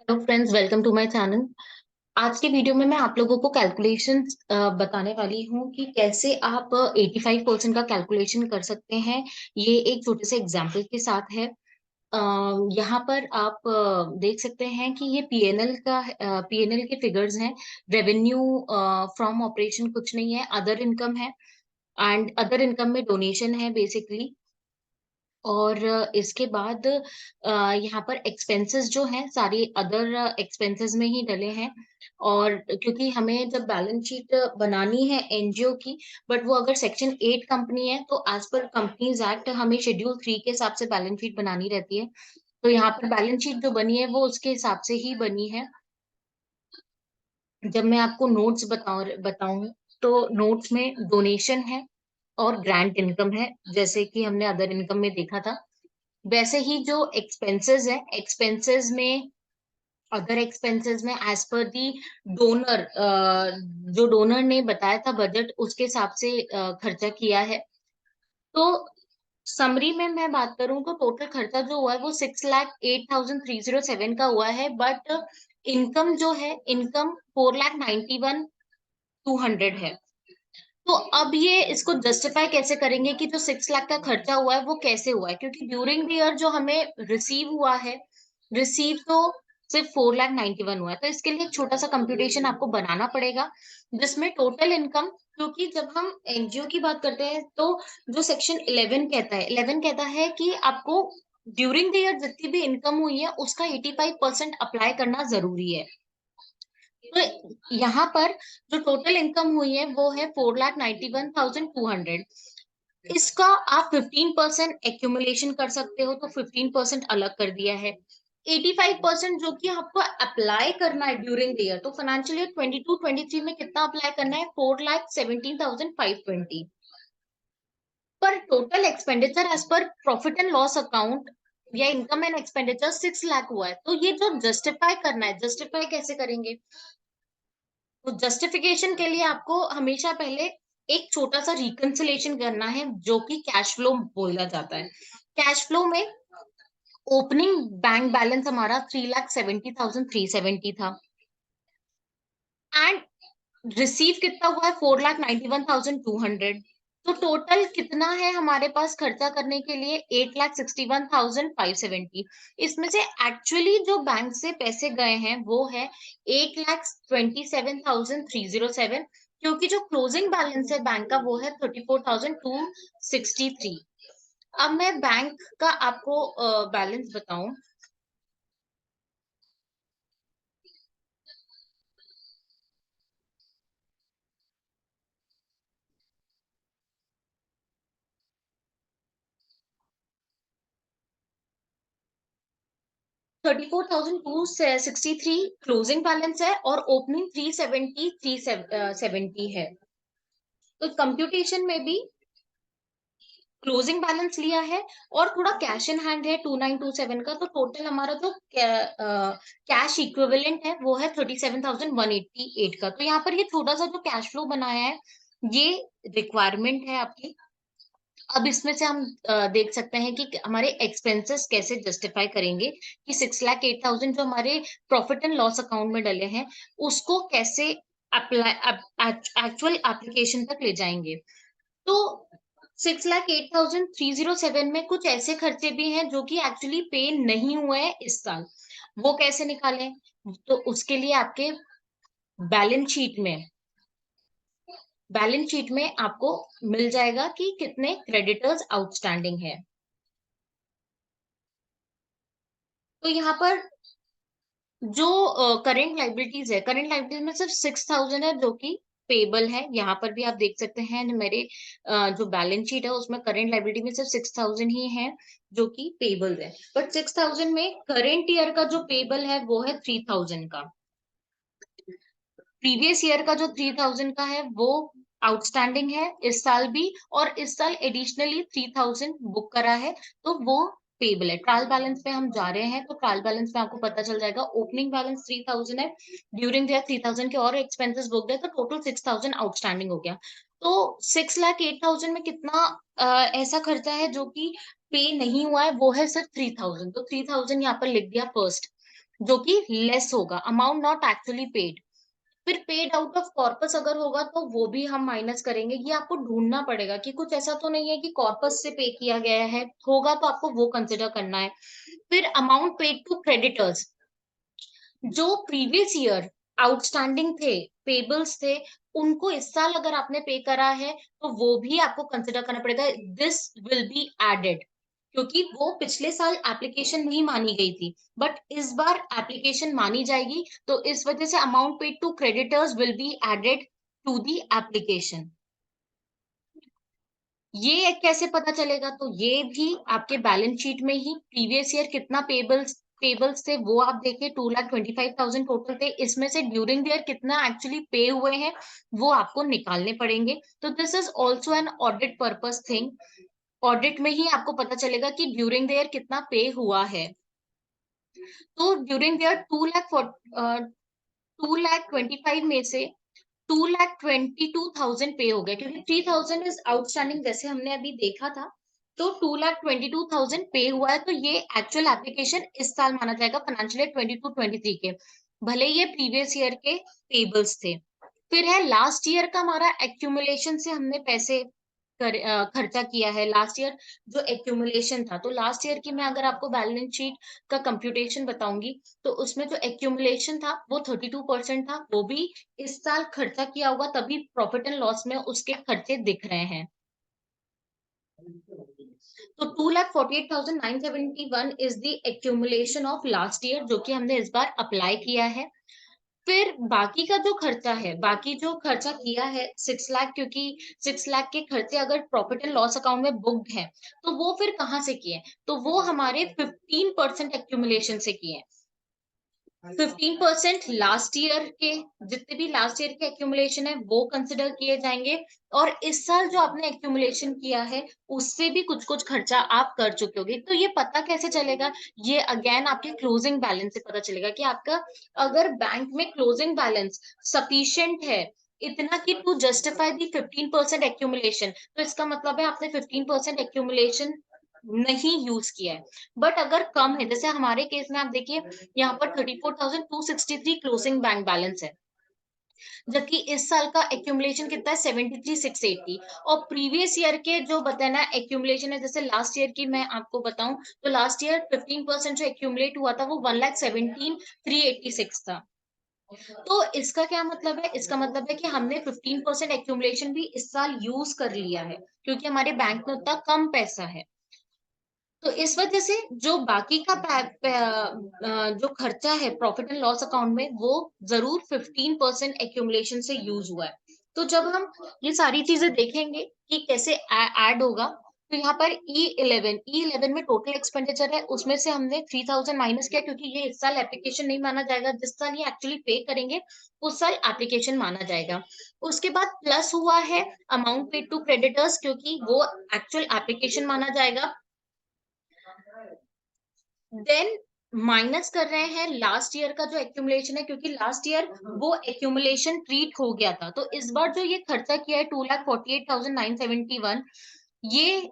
Hello friends, welcome to my channel. आज के video में मैं आप लोगों को कैलकुलेशंस बताने वाली हूँ कि कैसे आप 85% का कैलकुलेशन कर सकते हैं। ये एक छोटे से एग्जांपल के साथ है। यहाँ पर आप देख सकते हैं कि ये पीएनएल के फिगर्स हैं। रेवेन्यू फ्रॉम ऑपरेशन कुछ नहीं है, अदर इनकम है। एंड अदर इनकम में डोनेशन है बेसिकली। और इसके बाद यहाँ पर एक्सपेंसेस जो हैं सारे अदर एक्सपेंसेस में ही डले हैं। और क्योंकि हमें जब बैलेंस शीट बनानी है एनजीओ की, बट वो अगर सेक्शन 8 कंपनी है तो एज पर कंपनीज एक्ट हमें शेड्यूल 3 के हिसाब से बैलेंस शीट बनानी रहती है। तो यहाँ पर बैलेंस शीट जो बनी है वो उसके हिसाब से ही बनी है। जब मैं आपको नोट्स बताऊं तो नोट्स में डोनेशन है और ग्रांट इनकम है, जैसे कि हमने अदर इनकम में देखा था। वैसे ही जो एक्सपेंसेस है, एक्सपेंसेस में अदर एक्सपेंसेस में एज पर दी डोनर, जो डोनर ने बताया था बजट, उसके हिसाब से खर्चा किया है। तो समरी में मैं बात करूं तो टोटल खर्चा जो हुआ है वो 6,08,307 का हुआ है। बट इनकम जो है, इनकम 4,91,200 है। तो अब ये इसको जस्टिफाई कैसे करेंगे कि जो 6 लाख का खर्चा हुआ है वो कैसे हुआ है, क्योंकि ड्यूरिंग द ईयर जो हमें रिसीव हुआ है, रिसीव तो सिर्फ 4,91,000 हुआ है। तो इसके लिए एक छोटा सा कंप्यूटेशन आपको बनाना पड़ेगा, जिसमें टोटल इनकम, क्योंकि जब हम एनजीओ की बात करते हैं तो जो सेक्शन 11 कहता है, 11 कहता है कि आपको ड्यूरिंग द ईयर जितनी भी इनकम हुई है उसका 85% अप्लाई करना जरूरी है। तो यहाँ पर जो टोटल इनकम हुई है वो है 4,91,200। इसका आप 15% एक्यूमुलेशन कर सकते हो, तो 15% अलग कर दिया है। 85% जो कि आपको अप्लाई करना है ड्यूरिंग द ईयर, तो फाइनेंशियल ईयर 22-23 में कितना अप्लाई करना है? 4,17,520। पर total expenditure as per profit and loss account या इनकम एंड एक्सपेंडिचर 6 लाख हुआ है। तो ये जो जस्टिफाई करना है, जस्टिफाई कैसे करेंगे? तो जस्टिफिकेशन के लिए आपको हमेशा पहले एक छोटा सा रिकंसिलेशन करना है, जो कि कैश फ्लो बोला जाता है। कैश फ्लो में ओपनिंग बैंक बैलेंस हमारा 3,70,370 था। एंड रिसीव कितना हुआ है? 4,91,200। तो टोटल कितना है हमारे पास खर्चा करने के लिए? 8,61,570। इसमें से एक्चुअली जो बैंक से पैसे गए हैं वो है 8,27,307, क्योंकि जो क्लोजिंग बैलेंस है बैंक का वो है 34,263। अब मैं बैंक का आपको बैलेंस बताऊं। 34,263 क्लोजिंग बैलेंस है और ओपनिंग 370 है। तो कंप्यूटेशन में भी क्लोजिंग बैलेंस लिया है और थोड़ा कैश इन हैंड है 2,927 का। तो टोटल हमारा जो कैश इक्विवेलेंट है वो है 37,188 का। तो यहाँ पर ये छोटा सा जो कैश फ्लो बनाया है, ये रिक्वायरमेंट है आपकी। अब इसमें से हम देख सकते हैं कि हमारे एक्सपेंसेस कैसे जस्टिफाई करेंगे, कि 6,08,000 जो हमारे प्रॉफिट एंड लॉस अकाउंट में डले हैं उसको कैसे अप्लाई एक्चुअल एप्लीकेशन तक ले जाएंगे। तो 6,08,307 में कुछ ऐसे खर्चे भी हैं जो कि एक्चुअली पे नहीं हुए हैं इस साल। वो कैसे निकालें? तो उसके लिए आपके बैलेंस शीट में बैलेंस शीट में आपको मिल जाएगा कि कितने क्रेडिटर्स आउटस्टैंडिंग है। तो यहाँ पर जो करंट लाइबिलिटीज है, करंट लाइबिलिटीज में सिर्फ 6,000 है जो कि पेबल है। यहाँ पर भी आप देख सकते हैं मेरे जो बैलेंस शीट है उसमें करंट लाइबिलिटी में सिर्फ 6,000 ही है जो कि पेबल है। बट 6,000 में करंट ईयर का जो पेबल है वो है 3,000 का। प्रीवियस ईयर का जो 3,000 का है वो आउटस्टैंडिंग है इस साल भी, और इस साल एडिशनली 3,000 बुक करा है, तो वो पेबल है। ट्रायल बैलेंस पे हम जा रहे हैं तो ट्रायल बैलेंस में आपको पता चल जाएगा। ओपनिंग बैलेंस 3,000 है, ड्यूरिंग द 3,000 के और एक्सपेंसेस बुक है, तो टोटल 6,000 आउटस्टैंडिंग हो गया। तो 6,08,000 में कितना ऐसा खर्चा है जो कि पे नहीं हुआ है? वो है सिर्फ 3,000। तो 3,000 यहाँ पर लिख दिया फर्स्ट। जो कि लेस होगा, अमाउंट नॉट एक्चुअली पेड। फिर पेड आउट ऑफ कॉर्पस अगर होगा तो वो भी हम माइनस करेंगे। ये आपको ढूंढना पड़ेगा कि कुछ ऐसा तो नहीं है कि कॉर्पस से पे किया गया है, होगा तो आपको वो कंसिडर करना है। फिर अमाउंट पेड टू क्रेडिटर्स, जो प्रीवियस ईयर आउटस्टैंडिंग थे, पेबल्स थे, उनको इस साल अगर आपने पे करा है तो वो भी आपको कंसिडर करना पड़ेगा, दिस विल बी एडेड, क्योंकि वो पिछले साल एप्लीकेशन नहीं मानी गई थी, बट इस बार एप्लीकेशन मानी जाएगी, तो इस वजह से amount paid to creditors will be added to the application. ये कैसे पता चलेगा? तो ये भी आपके बैलेंस शीट में ही प्रीवियस ईयर कितना पेबल्स थे वो आप देखिए, 2,25,000 टोटल थे, इसमें से ड्यूरिंग द ईयर कितना एक्चुअली पे हुए हैं वो आपको निकालने पड़ेंगे। तो this is also an audit purpose thing. Audit में ही आपको पता चलेगा कि ड्यूरिंग द ईयर कितना पे हुआ है। तो ड्यूरिंग द ईयर 2,25,000 में से 2,22,000 पे हो गया, क्योंकि 3,000 इज आउटस्टैंडिंग जैसे हमने अभी देखा था। तो 2,22,000 पे हुआ है, तो ये एक्चुअल एप्लीकेशन इस साल माना जाएगा, फाइनेंशियल ईयर 22-23 के, भले ये प्रीवियस ईयर के पेबल्स थे। फिर है लास्ट ईयर का हमारा एक्यूमुलेशन से हमने पैसे खर्चा किया है, लास्ट ईयर जो एक्यूमुलेशन था। तो लास्ट ईयर की मैं अगर आपको बैलेंस शीट का कंप्यूटेशन बताऊंगी, तो उसमें जो एक्यूमुलेशन था वो 32% था, वो भी इस साल खर्चा किया होगा, तभी प्रॉफिट एंड लॉस में उसके खर्चे दिख रहे हैं। तो 2,48,971 is the accumulation of last year, जो कि हमने इस बार अप्लाई किया है। फिर बाकी का जो खर्चा है, बाकी जो खर्चा किया है 6 लाख, क्योंकि 6 लाख के खर्चे अगर प्रॉफिट एंड लॉस अकाउंट में बुक्ड है, तो वो फिर कहाँ से किए? तो वो हमारे 15% एक्यूमुलेशन से किए। 15% लास्ट ईयर के, जितने भी लास्ट ईयर के एक्यूमुलेशन है वो कंसिडर किए जाएंगे, और इस साल जो आपने एक्यूमुलेशन किया है उससे भी कुछ कुछ खर्चा आप कर चुके होगे। तो ये पता कैसे चलेगा? ये अगेन आपके क्लोजिंग बैलेंस से पता चलेगा कि आपका अगर बैंक में क्लोजिंग बैलेंस सफिशिएंट है इतना कि टू जस्टिफाई दी 15% एक्यूमुलेशन, तो इसका मतलब है आपने 15% एक्यूमुलेशन नहीं यूज किया है। बट अगर कम है, जैसे हमारे केस में आप देखिए, यहाँ पर 34,263 क्लोजिंग बैंक बैलेंस है, जबकि इस साल का एक्यूमुलेशन कितना है? 73,680। और प्रीवियस ईयर के जो बताना एक्यूमुलेशन है, जैसे लास्ट ईयर की मैं आपको बताऊं, तो लास्ट ईयर 15% जो एक्यूमुलेट हुआ था वो 1,17,386 था। तो इसका क्या मतलब है? इसका मतलब है कि हमने 15% एक्यूमुलेशन भी इस साल यूज कर लिया है, क्योंकि हमारे बैंक में उतना कम पैसा है। तो इस वजह से जो बाकी का जो खर्चा है प्रॉफिट एंड लॉस अकाउंट में, वो जरूर 15% एक्यूमुलेशन से यूज हुआ है। तो जब हम ये सारी चीजें देखेंगे कि कैसे ऐड होगा, तो यहाँ पर ई इलेवन में टोटल एक्सपेंडिचर है, उसमें से हमने 3,000 माइनस किया, क्योंकि ये इस साल एप्लीकेशन नहीं माना जाएगा, जिस साल ये एक्चुअली पे करेंगे उस साल एप्लीकेशन माना जाएगा। उसके बाद प्लस हुआ है अमाउंट पेड टू क्रेडिटर्स, क्योंकि वो एक्चुअल एप्लीकेशन माना जाएगा। देन माइनस कर रहे हैं लास्ट ईयर का जो एक्यूमुलेशन है, क्योंकि लास्ट ईयर वो एक्यूमुलेशन ट्रीट हो गया था। तो इस बार जो ये खर्चा किया है 2,48,971, ये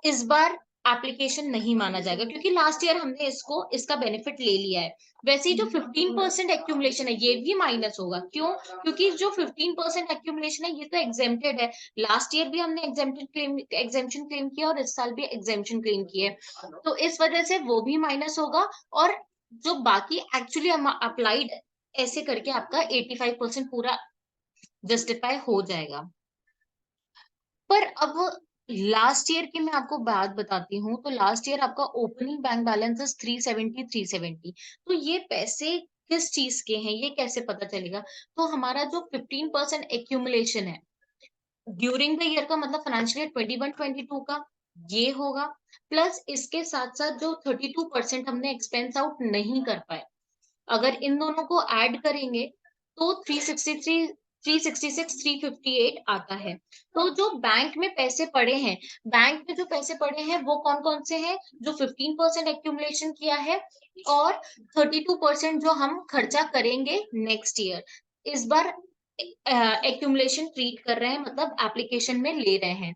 इस बार एप्लीकेशन नहीं माना जाएगा, क्योंकि लास्ट ईयर हमने इसका बेनिफिट ले लिया है। वैसे ही जो 15% एक्यूमुलेशन है ये भी माइनस होगा। क्यों? क्योंकि जो 15% एक्यूमुलेशन है ये तो एग्जेम्प्टेड है। लास्ट ईयर भी हमने एग्जेम्पशन क्लेम किया, और इस साल भी एग्जेम्पशन क्लेम किया है, तो इस वजह से वो भी माइनस होगा। और जो बाकी एक्चुअली अप्लाइड, ऐसे करके आपका 85% पूरा जस्टिफाई हो जाएगा। पर अब लास्ट ईयर की मैं आपको बात बताती हूँ, तो लास्ट ईयर आपका ओपनिंग बैंक बैलेंस 370। तो ये पैसे किस चीज के हैं, ये कैसे पता चलेगा? तो हमारा जो 15% एक्यूमुलेशन है ड्यूरिंग द ईयर का, मतलब फाइनेंशियल ईयर 21-22 का, ये होगा। प्लस इसके साथ साथ जो 32% हमने एक्सपेंस आउट नहीं कर पाए, अगर इन दोनों को ऐड करेंगे तो 366 आता है। तो जो बैंक में पैसे पड़े हैं, बैंक में जो पैसे पड़े हैं वो कौन कौन से हैं? जो 15% एक्यूमुलेशन किया है, और 32% जो हम खर्चा करेंगे नेक्स्ट ईयर, इस बार एक्यूमुलेशन ट्रीट कर रहे हैं, मतलब एप्लीकेशन में ले रहे हैं।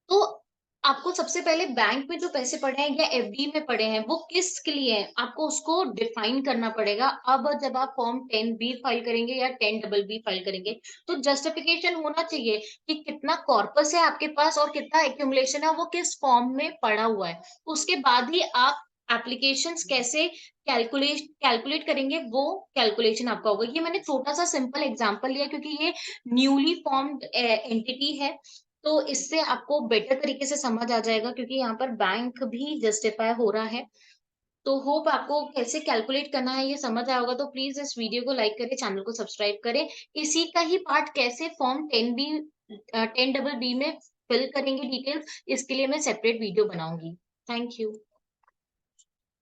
तो आपको सबसे पहले बैंक में जो पैसे पड़े हैं या एफडी में पड़े हैं, वो किसके लिए हैं, आपको उसको डिफाइन करना पड़ेगा। अब जब आप फॉर्म 10B फाइल करेंगे या 10BB फाइल करेंगे, तो जस्टिफिकेशन होना चाहिए कि कितना कॉर्पस है आपके पास और कितना एक्यूमुलेशन है, वो किस फॉर्म में पड़ा हुआ है। उसके बाद ही आप एप्लीकेशंस कैसे कैलकुलेट करेंगे, वो कैलकुलेशन आपका होगा। ये मैंने छोटा सा सिंपल एग्जांपल लिया क्योंकि ये न्यूली फॉर्म्ड एंटिटी है, तो इससे आपको बेटर तरीके से समझ आ जाएगा क्योंकि यहाँ पर बैंक भी जस्टिफाई हो रहा है। तो होप आपको कैसे कैलकुलेट करना है ये समझ आया होगा। तो प्लीज इस वीडियो को लाइक करें, चैनल को सब्सक्राइब करें। इसी का ही पार्ट कैसे फॉर्म 10B में फिल करेंगे डिटेल्स, इसके लिए मैं सेपरेट वीडियो बनाऊंगी। Thank you.